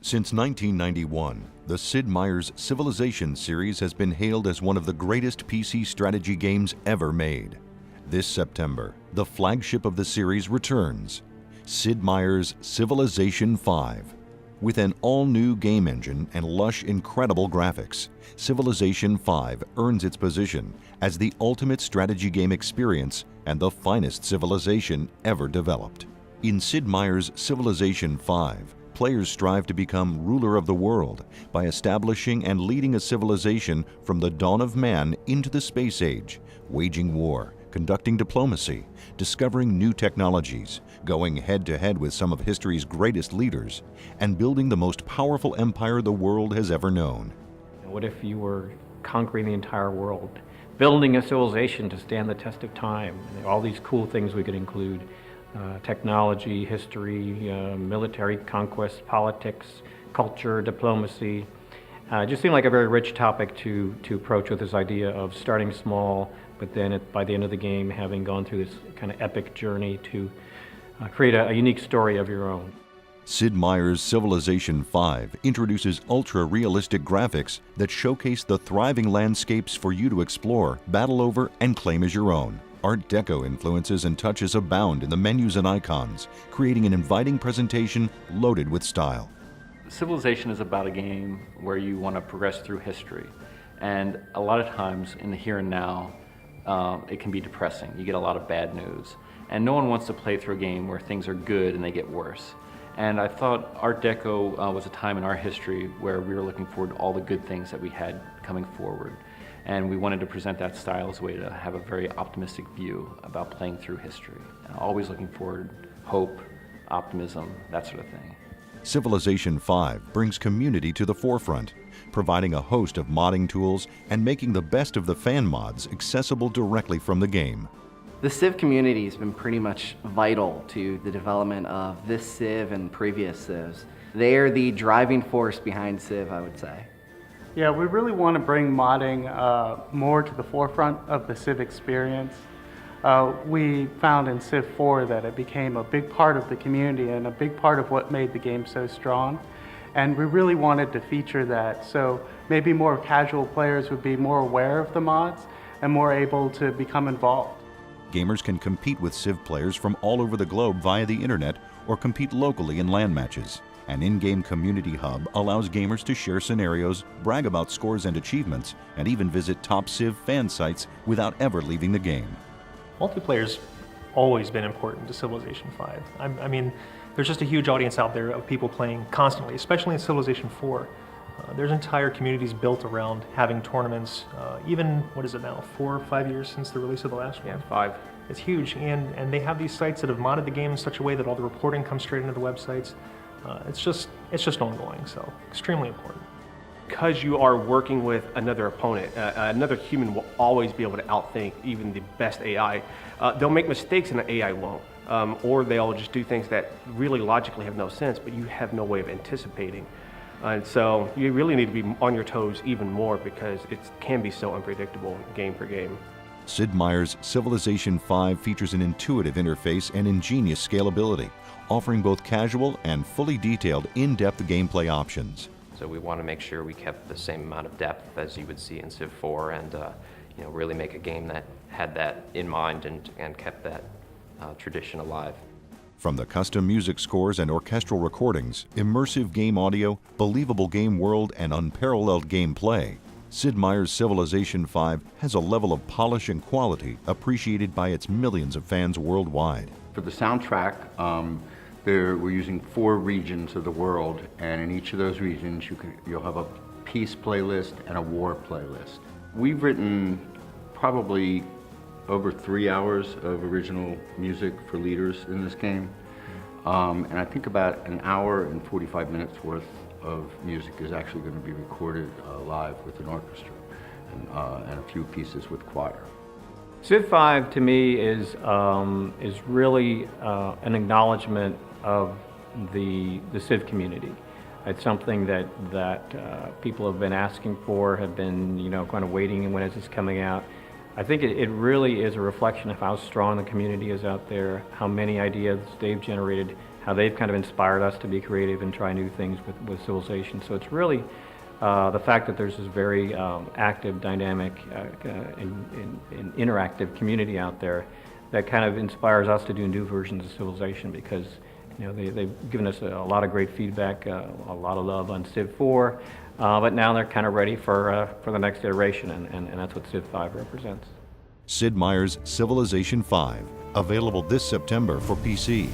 Since 1991, the Sid Meier's Civilization series has been hailed as one of the greatest PC strategy games ever made. This September, the flagship of the series returns, Sid Meier's Civilization V. With an all-new game engine and lush, incredible graphics, Civilization V earns its position as the ultimate strategy game experience and the finest civilization ever developed. In Sid Meier's Civilization V, players strive to become ruler of the world by establishing and leading a civilization from the dawn of man into the space age, waging war, conducting diplomacy, discovering new technologies, going head-to-head with some of history's greatest leaders, and building the most powerful empire the world has ever known. What if you were conquering the entire world, building a civilization to stand the test of time? All these cool things we could include. Technology, history, military conquest, politics, culture, diplomacy. It just seemed like a very rich topic to approach with this idea of starting small, but then by the end of the game having gone through this kind of epic journey to create a unique story of your own. Sid Meier's Civilization V introduces ultra-realistic graphics that showcase the thriving landscapes for you to explore, battle over, and claim as your own. Art Deco influences and touches abound in the menus and icons, creating an inviting presentation loaded with style. Civilization is about a game where you want to progress through history. And a lot of times in the here and now, it can be depressing. You get a lot of bad news. And no one wants to play through a game where things are good and they get worse. And I thought Art Deco was a time in our history where we were looking forward to all the good things that we had coming forward. And we wanted to present that style as a way to have a very optimistic view about playing through history. And always looking forward, hope, optimism, that sort of thing. Civilization V brings community to the forefront, providing a host of modding tools and making the best of the fan mods accessible directly from the game. The Civ community has been pretty much vital to the development of this Civ and previous Civs. They are the driving force behind Civ, I would say. Yeah, we really want to bring modding more to the forefront of the Civ experience. We found in Civ 4 that it became a big part of the community and a big part of what made the game so strong. And we really wanted to feature that, so maybe more casual players would be more aware of the mods and more able to become involved. Gamers can compete with Civ players from all over the globe via the internet or compete locally in LAN matches. An in-game community hub allows gamers to share scenarios, brag about scores and achievements, and even visit top Civ fan sites without ever leaving the game. Multiplayer's always been important to Civilization V. I mean, there's just a huge audience out there of people playing constantly, especially in Civilization 4. There's entire communities built around having tournaments, even, what is it now, 4 or 5 years since the release of the last one? Yeah, 5. It's huge, and they have these sites that have modded the game in such a way that all the reporting comes straight into the websites. It's just ongoing, so extremely important. Because you are working with another opponent, another human will always be able to outthink even the best AI. They'll make mistakes and the AI won't. Or they'll just do things that really logically have no sense, but you have no way of anticipating. And so you really need to be on your toes even more because it can be so unpredictable game for game. Sid Meier's Civilization V features an intuitive interface and ingenious scalability, offering both casual and fully detailed in-depth gameplay options. So we want to make sure we kept the same amount of depth as you would see in Civ 4 and really make a game that had that in mind and kept that tradition alive. From the custom music scores and orchestral recordings, immersive game audio, believable game world, and unparalleled gameplay, Sid Meier's Civilization V has a level of polish and quality appreciated by its millions of fans worldwide. For the soundtrack, we're using 4 regions of the world, and in each of those regions you'll have a peace playlist and a war playlist. We've written probably over 3 hours of original music for leaders in this game, and I think about an hour and 45 minutes worth of music is actually going to be recorded live with an orchestra and a few pieces with choir. Civ 5 to me is really an acknowledgement of the Civ community. It's something that people have been asking for, have been kind of waiting, and when is this coming out? I think it really is a reflection of how strong the community is out there, how many ideas they've generated, how they've kind of inspired us to be creative and try new things with Civilization. So it's really the fact that there's this very active, dynamic, and interactive community out there that kind of inspires us to do new versions of Civilization, because they've given us a lot of great feedback, a lot of love on Civ 4, but now they're kind of ready for the next iteration, and that's what Civ 5 represents. Sid Meier's Civilization 5, available this September for PC.